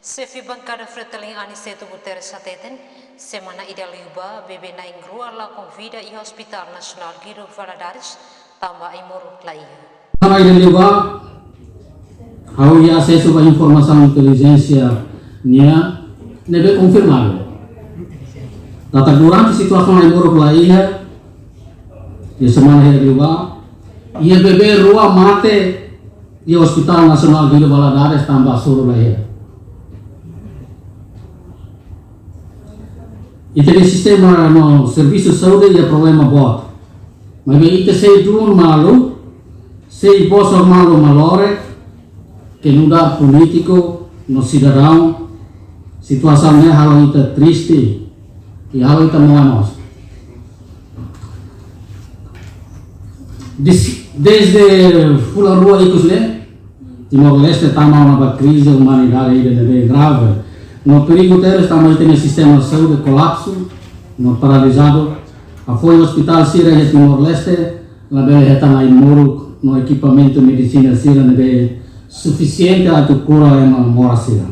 Sefi bancada Fretilin Aniceto Guterres Sateten, semana ida liuba bebe na ingrua la convida e Hospital Nacional Guido Valadares, tambah imur laia. Semana ida liuba, hau ia acesso a informação inteligência nia nebe confirmado. Data durante situação imur laia, di semana ida liuba, ia bebe rua mate di Hospital Nacional Guido Valadares tambah suruh laia. Itu di sistema no serviço de saúde é problema bot. Mas bem itu sei dun malu, sei posso malu malore, que não dá político no cidadão, situação é halo itu triste e halo itu moanos. Desde pula rua ikus le, Timor-Leste tama uma crise humanitária bem grave. No perigo terus também tem sistema de saúde colapso, no paralisado. A foi hospital sira de Timor-Leste, lá bem retana em muro, no equipamento de medicina sira nebe suficiente a tu cura em mora sira.